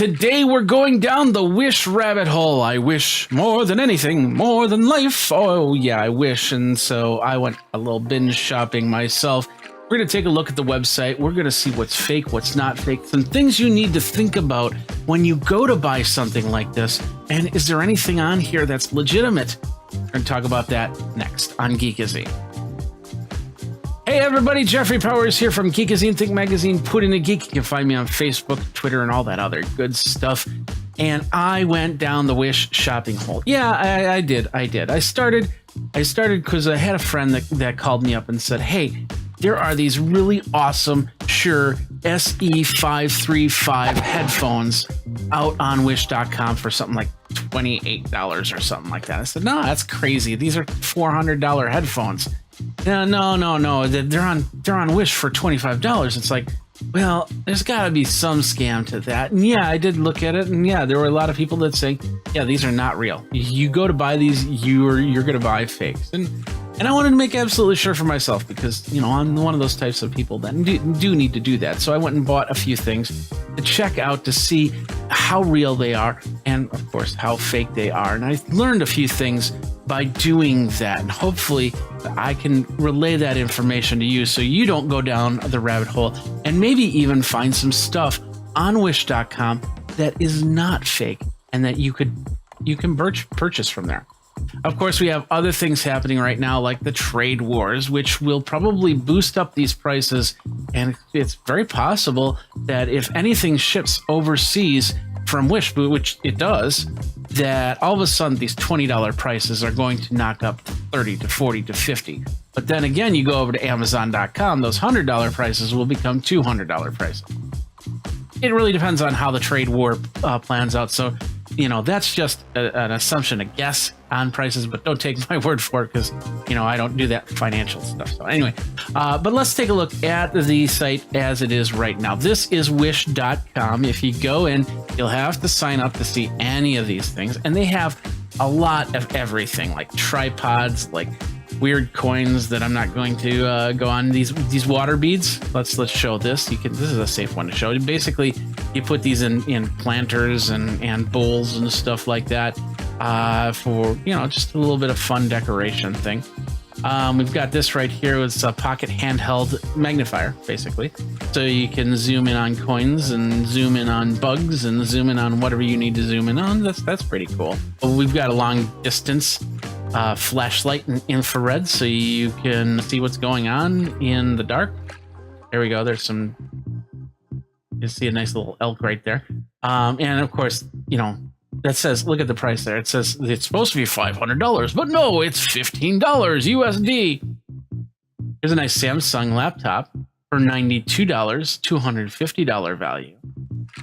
Today we're going down the wish rabbit hole. I wish more than anything, more than life. Oh yeah, I wish. And so I went a little binge shopping myself. We're going to take a look at the website. We're going to see what's fake, what's not fake, some things you need to think about when you go to buy something like this. And is there anything on here that's legitimate? We're going to talk about that next on Geekazine. Hey everybody, Jeffrey Powers here from Geekazine, Think Magazine, Put in a Geek. You can find me on Facebook, Twitter, and all that other good stuff. And I went down the Wish shopping hole. Yeah, I did. I started because I had a friend that called me up and said, hey, there are these really awesome Shure SE535 headphones out on Wish.com for something like $28 or something like that. I said, no, that's crazy. These are $400 headphones. No. They're on Wish for $25. It's like, well, there's got to be some scam to that. And yeah, I did look at it, and yeah, there were a lot of people that say, yeah, these are not real. You go to buy these, you're going to buy fakes. And I wanted to make absolutely sure for myself because, you know, I'm one of those types of people that do need to do that. So I went and bought a few things to check out to see how real they are and, of course, how fake they are. And I learned a few things by doing that. And hopefully I can relay that information to you so you don't go down the rabbit hole and maybe even find some stuff on Wish.com that is not fake and that you can purchase from there. Of course, we have other things happening right now, like the trade wars, which will probably boost up these prices. And it's very possible that if anything ships overseas from Wish, which it does, that all of a sudden these $20 prices are going to knock up to 30 to 40 to 50. But then again, you go over to Amazon.com, those $100 prices will become $200 prices. It really depends on how the trade war plans out. So, you know, that's just an assumption, a guess on prices, but don't take my word for it because, you know, I don't do that financial stuff. So anyway, but let's take a look at the site as it is right now. This is wish.com. If you go in, you'll have to sign up to see any of these things. And they have a lot of everything, like tripods, like weird coins that I'm not going to go on. These water beads. Let's show this. This is a safe one to show. Basically, you put these in planters and bowls and stuff like that for, you know, just a little bit of fun decoration thing. We've got this right here. It's a pocket handheld magnifier, basically. So you can zoom in on coins and zoom in on bugs and zoom in on whatever you need to zoom in on. That's pretty cool. We've got a long distance flashlight and infrared so you can see what's going on in the dark. There we go. There's some, you see a nice little elk right there. And of course, you know, that says, look at the price there. It says it's supposed to be $500, but no, it's $15 USD. Here's a nice Samsung laptop for $92, $250 value.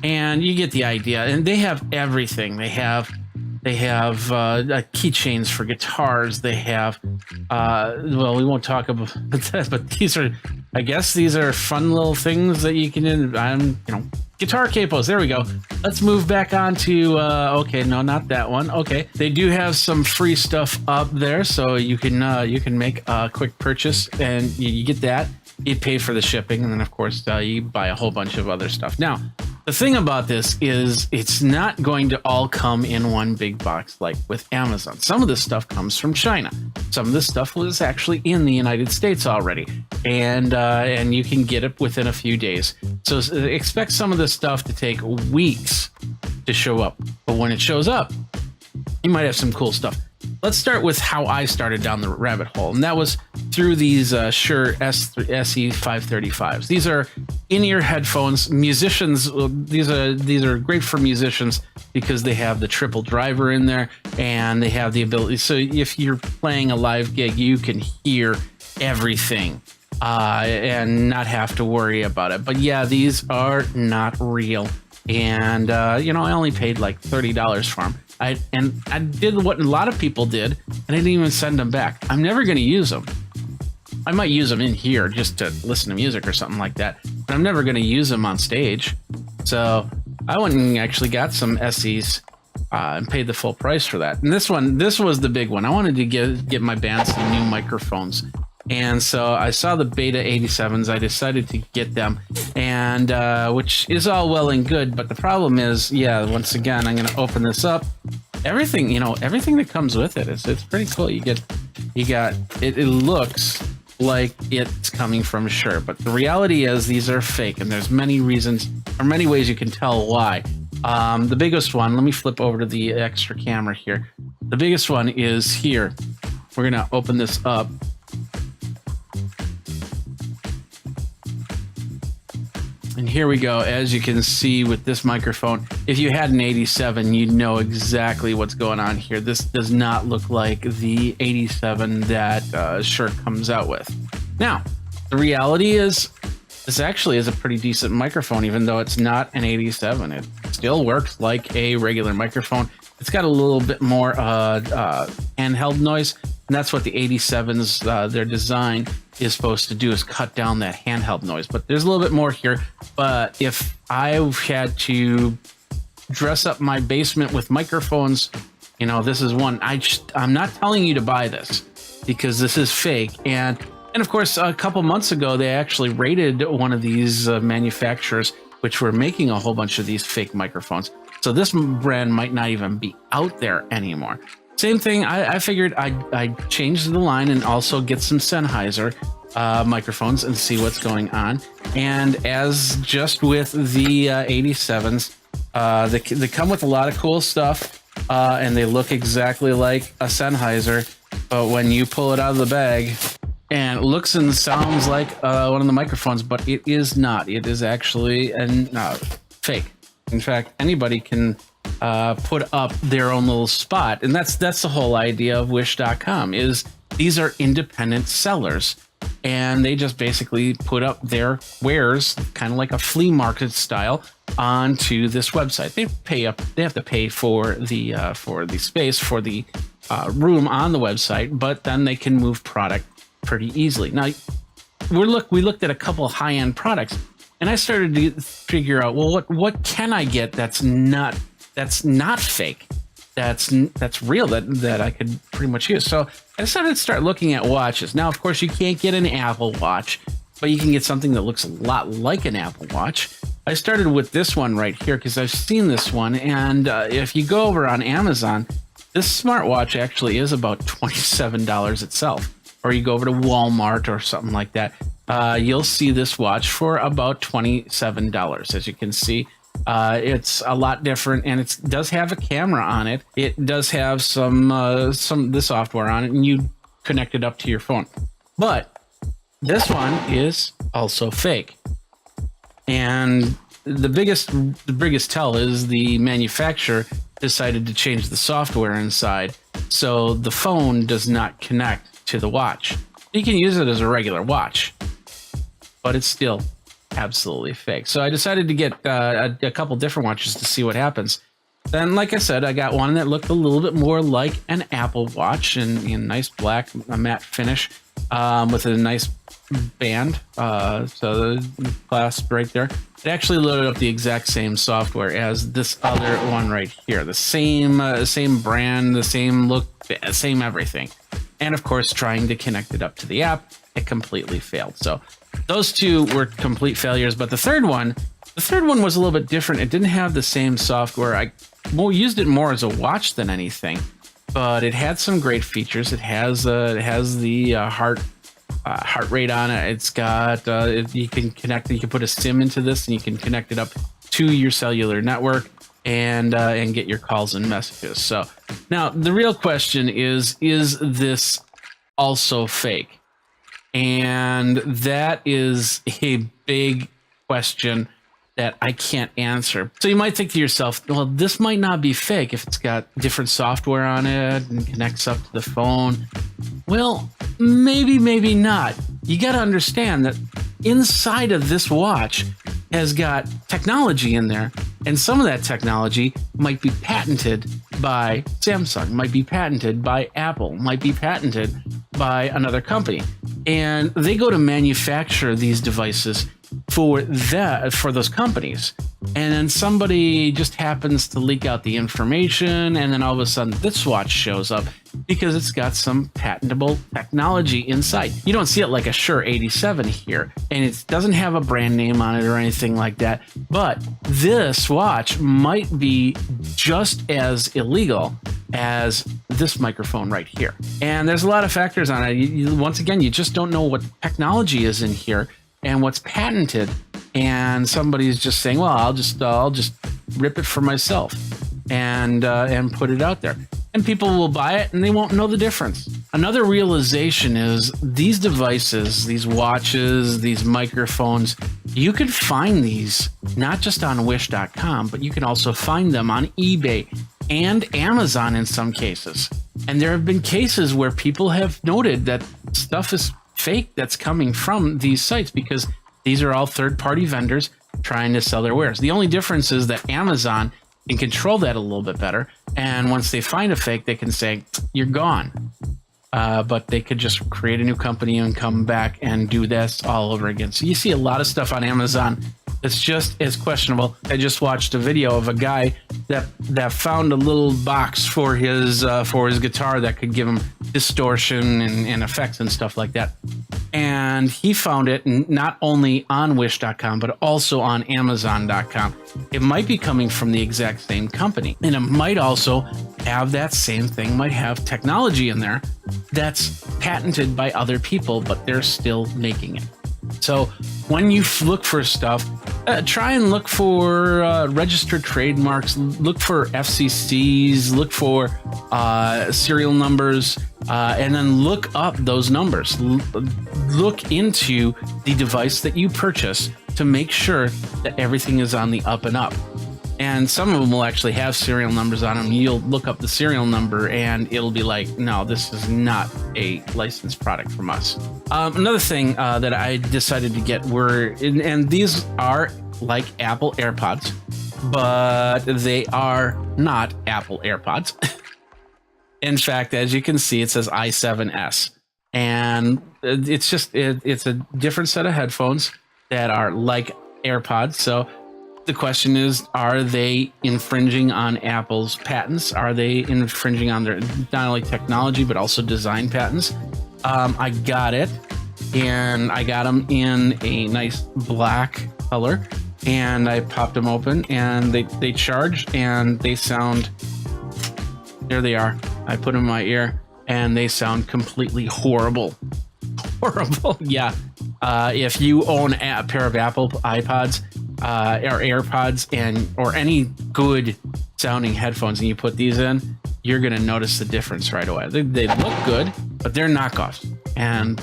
And you get the idea. And they have everything. They have keychains for guitars. They have, well, we won't talk about that, but these are fun little things that you can, you know, guitar capos. There we go. Let's move back on to, okay, no, not that one. Okay. They do have some free stuff up there. So you can make a quick purchase and you get that. You pay for the shipping. And then of course, you buy a whole bunch of other stuff. Now, the thing about this is it's not going to all come in one big box like with Amazon. Some of this stuff comes from China. Some of this stuff was actually in the United States already. And you can get it within a few days. So expect some of this stuff to take weeks to show up. But when it shows up, you might have some cool stuff. Let's start with how I started down the rabbit hole, and that was through these Shure SE535s. These are in-ear headphones. Musicians, these are great for musicians because they have the triple driver in there, and they have the ability. So if you're playing a live gig, you can hear everything and not have to worry about it. But yeah, these are not real, and you know, I only paid like $30 for them. I did what a lot of people did, and I didn't even send them back. I'm never going to use them. I might use them in here just to listen to music or something like that, but I'm never going to use them on stage. So I went and actually got some SEs and paid the full price for that. And this was the big one. I wanted to get my band some new microphones. And so I saw the Beta 87s. I decided to get them, and which is all well and good. But the problem is, once again, I'm going to open this up. Everything, everything that comes with it, it's pretty cool. You got it. It looks like it's coming from Shure, but the reality is these are fake, and there's many reasons or many ways you can tell why. The biggest one, let me flip over to the extra camera here. The biggest one is here. We're going to open this up. And here we go. As you can see with this microphone, if you had an 87, you'd know exactly what's going on here. This does not look like the 87 that Shure comes out with. Now, the reality is this actually is a pretty decent microphone, even though it's not an 87. It still works like a regular microphone. It's got a little bit more handheld noise, and that's what the 87s, their design is supposed to do, is cut down that handheld noise. But there's a little bit more here. But if I had to dress up my basement with microphones, this is one. I'm not telling you to buy this because this is fake. And of course, a couple months ago, they actually raided one of these manufacturers, which were making a whole bunch of these fake microphones. So this brand might not even be out there anymore. Same thing, I figured I'd change the line and also get some Sennheiser microphones and see what's going on. And as just with the 87s, they come with a lot of cool stuff, and they look exactly like a Sennheiser. But when you pull it out of the bag, and it looks and sounds like one of the microphones, but it is not. It is actually fake. In fact, anybody can put up their own little spot, and that's the whole idea of Wish.com. Is these are independent sellers, and they just basically put up their wares, kind of like a flea market style, onto this website. They have to pay for the space for the room on the website, but then they can move product pretty easily. Now, we looked at a couple high-end products, and I started to figure out, well, what can I get that's not fake, that's real, that I could pretty much use. So I decided to start looking at watches. Now, of course, you can't get an Apple Watch, but you can get something that looks a lot like an Apple Watch. I started with this one right here because I've seen this one, and if you go over on Amazon, this smartwatch actually is about $27 itself. Or you go over to Walmart or something like that, you'll see this watch for about $27. As you can see, it's a lot different, and it does have a camera on it. It does have some the software on it, and you connect it up to your phone. But this one is also fake, and the biggest tell is the manufacturer decided to change the software inside, so the phone does not connect to the watch. You can use it as a regular watch, but it's still absolutely fake. So I decided to get a couple different watches to see what happens. Then, like I said, I got one that looked a little bit more like an Apple Watch, in nice black matte finish, with a nice band. So the clasp right there. It actually loaded up the exact same software as this other one right here. The same brand, the same look, same everything. And of course, trying to connect it up to the app, it completely failed. So those two were complete failures. But the third one was a little bit different. It didn't have the same software. I used it more as a watch than anything, but it had some great features. It has the heart rate on it. It's got you can put a SIM into this, and you can connect it up to your cellular network and get your calls and messages. So now the real question is this also fake? And that is a big question that I can't answer. So you might think to yourself, well, this might not be fake if it's got different software on it and connects up to the phone. Well, maybe not. You got to understand that inside of this watch has got technology in there, and some of that technology might be patented by Samsung, might be patented by Apple, might be patented by another company. And they go to manufacture these devices for those companies. And then somebody just happens to leak out the information, and then all of a sudden this watch shows up because it's got some patentable technology inside. You don't see it like a Shure 87 here, and it doesn't have a brand name on it or anything like that. But this watch might be just as illegal as this microphone right here. And there's a lot of factors on it. Once again, you just don't know what technology is in here and what's patented. And somebody's just saying, well, I'll just rip it for myself and put it out there. And people will buy it and they won't know the difference. Another realization is these devices, these watches, these microphones, you can find these not just on wish.com, but you can also find them on eBay and Amazon in some cases. And there have been cases where people have noted that stuff is fake that's coming from these sites because these are all third-party vendors trying to sell their wares. The only difference is that Amazon can control that a little bit better. And once they find a fake, they can say, you're gone. But they could just create a new company and come back and do this all over again. So you see a lot of stuff on Amazon that's just as questionable. I just watched a video of a guy that found a little box for his guitar that could give him distortion and effects and stuff like that. And he found it not only on wish.com, but also on amazon.com. It might be coming from the exact same company. And it might also have that same thing, might have technology in there that's patented by other people, but they're still making it. So when you look for stuff, try and look for registered trademarks, look for FCCs, look for serial numbers, and then look up those numbers. Look into the device that you purchase to make sure that everything is on the up and up. And some of them will actually have serial numbers on them. You'll look up the serial number and it'll be like, no, this is not a licensed product from us. Another thing that I decided to get were, and these are like Apple AirPods, but they are not Apple AirPods. In fact, as you can see, it says i7S. And it's just, it's a different set of headphones that are like AirPods. So the question is, are they infringing on Apple's patents? Are they infringing on their not only technology, but also design patents? I got it, and I got them in a nice black color, and I popped them open, and they charge, and they sound, there they are. I put them in my ear, and they sound completely horrible. Horrible, yeah. If you own a pair of Apple iPods, or AirPods or any good sounding headphones and you put these in, you're going to notice the difference right away. They look good, but they're knockoffs, and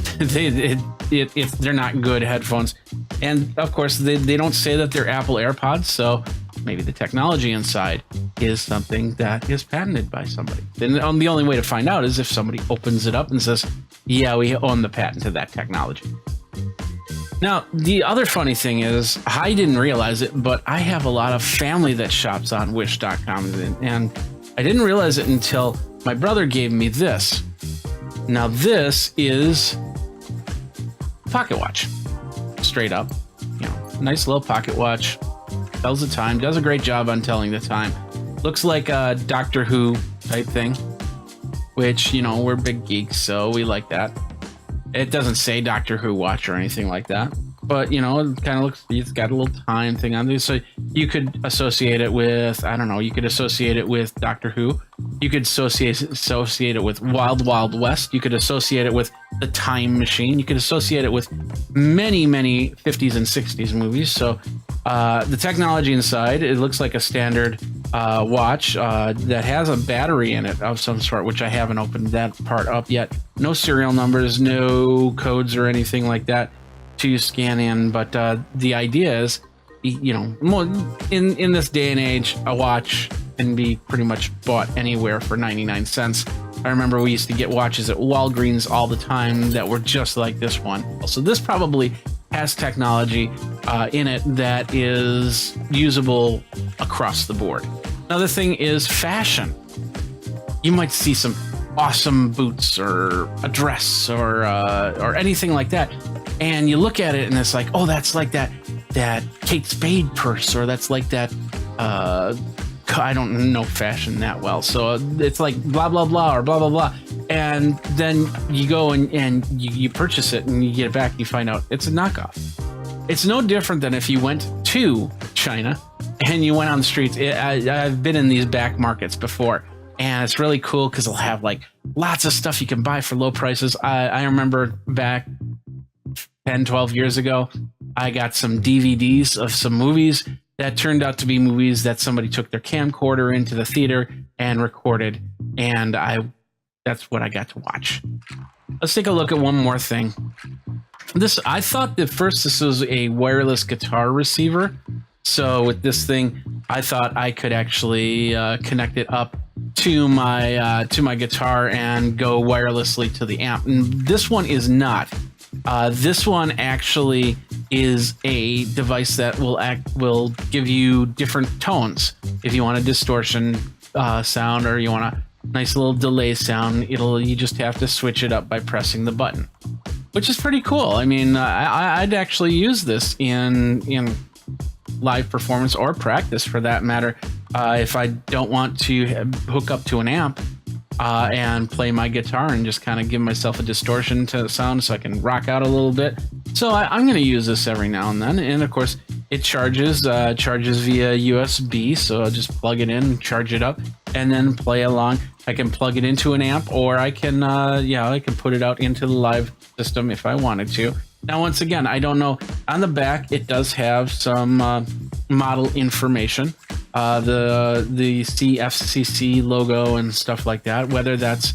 they're not good headphones. And of course, they don't say that they're Apple AirPods, so maybe the technology inside is something that is patented by somebody. Then the only way to find out is if somebody opens it up and says, yeah, we own the patent to that technology. Now, the other funny thing is, I didn't realize it, but I have a lot of family that shops on wish.com, and I didn't realize it until my brother gave me this. Now, this is a pocket watch, straight up, nice little pocket watch, tells the time, does a great job on telling the time. Looks like a Doctor Who type thing, which, we're big geeks, so we like that. It doesn't say Doctor Who watch or anything like that, but it kind of looks, it's got a little time thing on there. So you could associate it with, I don't know, you could associate it with Doctor Who. You could associate it with Wild Wild West. You could associate it with The Time Machine. You could associate it with many, many 50s and 60s movies. So the technology inside, it looks like a standard watch that has a battery in it of some sort, which I haven't opened that part up yet. No serial numbers, no codes or anything like that to scan in. But the idea is, in this day and age, a watch can be pretty much bought anywhere for 99 cents. I remember we used to get watches at Walgreens all the time that were just like this one. So this probably has technology in it that is usable across the board. Another thing is fashion. You might see some awesome boots or a dress or anything like that, and you look at it and it's like, oh, that's like that that Kate Spade purse, or that's like that I don't know fashion that well, so it's like blah blah blah or blah blah blah, and then you go and you purchase it and you get it back and you find out it's a knockoff. It's no different than if you went to China and you went on the streets. I've been in these back markets before, and it's really cool because they'll have like lots of stuff you can buy for low prices. I remember back 10, 12 years ago, I got some DVDs of some movies that turned out to be movies that somebody took their camcorder into the theater and recorded, and that's what I got to watch. Let's take a look at one more thing. I thought that first this was a wireless guitar receiver. So with this thing, I thought I could actually connect it up to my guitar and go wirelessly to the amp. And this one is not. This one actually is a device that will give you different tones. If you want a distortion sound, or you want a nice little delay sound, you just have to switch it up by pressing the button, which is pretty cool. I mean, I'd actually use this in live performance or practice for that matter. If I don't want to hook up to an amp and play my guitar and just kind of give myself a distortion to the sound so I can rock out a little bit. So I'm going to use this every now and then. And of course, it charges via USB. So I'll just plug it in, charge it up, and then play along. I can plug it into an amp, or I can put it out into the live system if I wanted to. Now, once again, I don't know. On the back, it does have some model information, the CFCC logo and stuff like that. Whether that's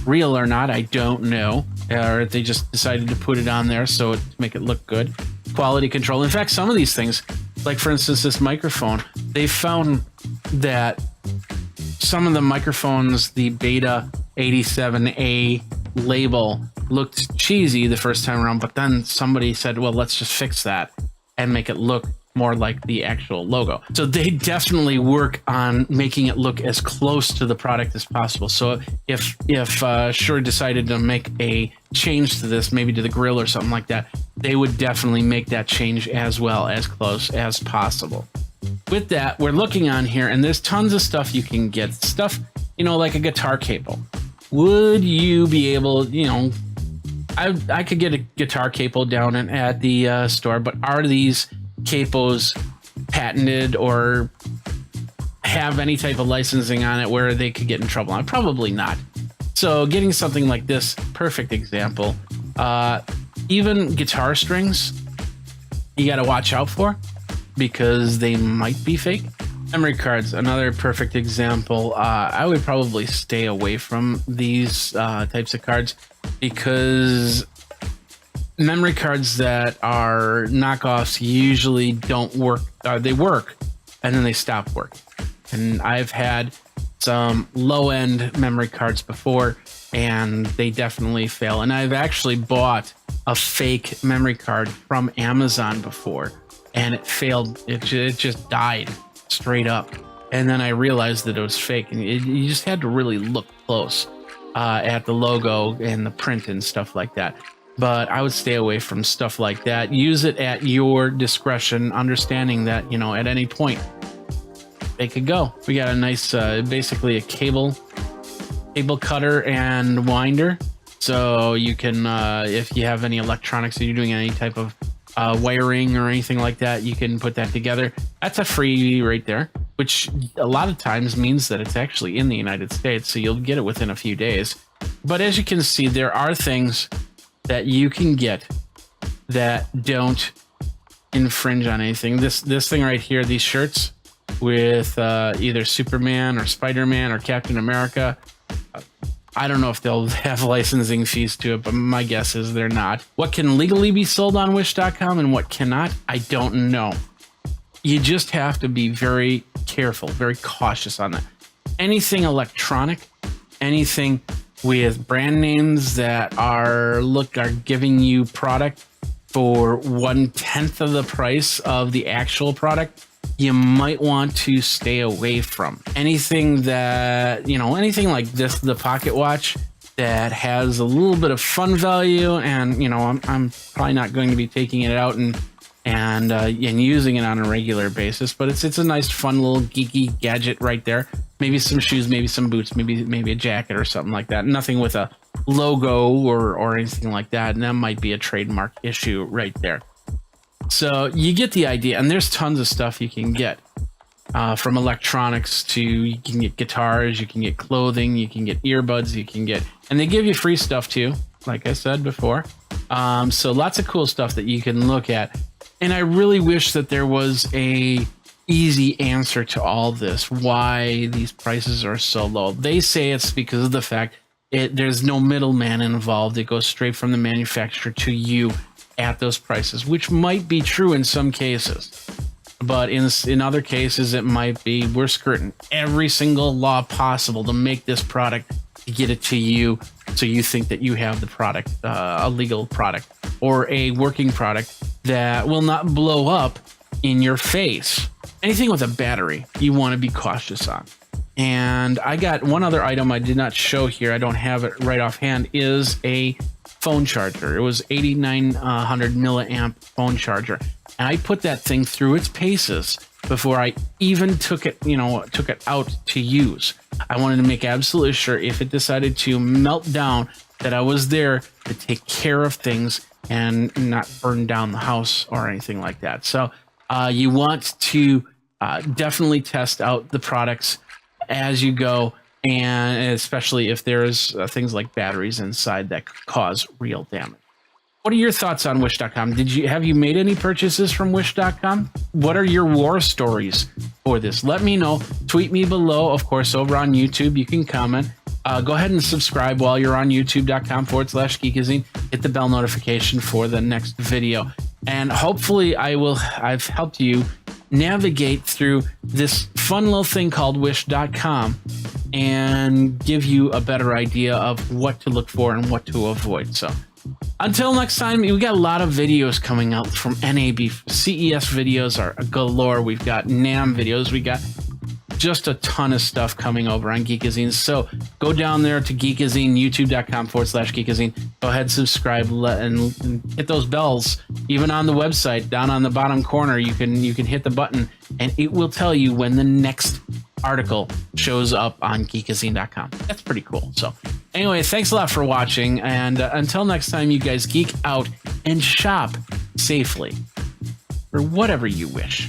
real or not, I don't know. Or they just decided to put it on there to make it look good. Quality control. In fact, some of these things, like for instance, this microphone, they found that some of the microphones, the Beta 87A label, looked cheesy the first time around, but then somebody said, well, let's just fix that and make it look more like the actual logo. So they definitely work on making it look as close to the product as possible. So if Shure decided to make a change to this, maybe to the grill or something like that, they would definitely make that change as well, as close as possible. With that, we're looking on here, and there's tons of stuff you can get. Stuff, like a guitar cable. Would you be able, I could get a guitar cable down at the store, but are these capos patented or have any type of licensing on it where they could get in trouble? Probably not. So getting something like this, perfect example. Even guitar strings, you got to watch out for because they might be fake. Memory cards, another perfect example. I would probably stay away from these types of cards because memory cards that are knockoffs usually don't work. They work and then they stop working. And I've had some low-end memory cards before and they definitely fail. And I've actually bought a fake memory card from Amazon before and it failed. It just died straight up. And then I realized that it was fake, and you just had to really look close at the logo and the print and stuff like that. But I would stay away from stuff like that. Use it at your discretion, understanding that, at any point they could go. We got a nice, basically a cable cutter and winder. So you can, if you have any electronics or you're doing any type of wiring or anything like that, you can put that together. That's a freebie right there, which a lot of times means that it's actually in the United States, so you'll get it within a few days. But as you can see, there are things that you can get that don't infringe on anything. This thing right here, these shirts with either Superman or Spider-Man or Captain America, I don't know if they'll have licensing fees to it, but my guess is they're not. What can legally be sold on Wish.com and what cannot, I don't know. You just have to be very careful, very cautious on that. Anything electronic, anything with brand names that are giving you product for 1/10 of the price of the actual product, you might want to stay away from. Anything that, anything like this, the pocket watch that has a little bit of fun value, and I'm probably not going to be taking it out and and using it on a regular basis. But it's a nice, fun little geeky gadget right there. Maybe some shoes, maybe some boots, maybe a jacket or something like that. Nothing with a logo or anything like that, and that might be a trademark issue right there. So you get the idea, and there's tons of stuff you can get, from electronics to, you can get guitars, you can get clothing, you can get earbuds, and they give you free stuff too, like I said before. So lots of cool stuff that you can look at, and I really wish that there was a easy answer to all this, why these prices are so low. They say it's because of the fact there's no middleman involved. It goes straight from the manufacturer to you at those prices, which might be true in some cases. But in other cases, it might be we're skirting every single law possible to make this product, to get it to you, so you think that you have the product, a legal product or a working product that will not blow up in your face. Anything with a battery, you want to be cautious on. And I got one other item I did not show here. I don't have it right offhand. Is a phone charger. It was 8900 milliamp phone charger, and I put that thing through its paces before I even took it out to use. I wanted to make absolutely sure if it decided to melt down, that I was there to take care of things and not burn down the house or anything like that. So you want to definitely test out the products as you go, and especially if there's things like batteries inside that could cause real damage. What are your thoughts on Wish.com? Have you made any purchases from Wish.com? What are your war stories for this? Let me know. Tweet me below. Of course, over on YouTube, you can comment. Go ahead and subscribe while you're on youtube.com/Geekazine. Hit the bell notification for the next video. And hopefully I've helped you navigate through this fun little thing called Wish.com and give you a better idea of what to look for and what to avoid. So until next time, we got a lot of videos coming out from NAB. CES videos are galore. We've got NAMM videos. We got just a ton of stuff coming over on Geekazine. So go down there to Geekazine, youtube.com/Geekazine. Go ahead, subscribe, and hit those bells. Even on the website, down on the bottom corner, you can hit the button, and it will tell you when the next article shows up on Geekazine.com. That's pretty cool. So anyway, thanks a lot for watching, and until next time, you guys geek out and shop safely for whatever you wish.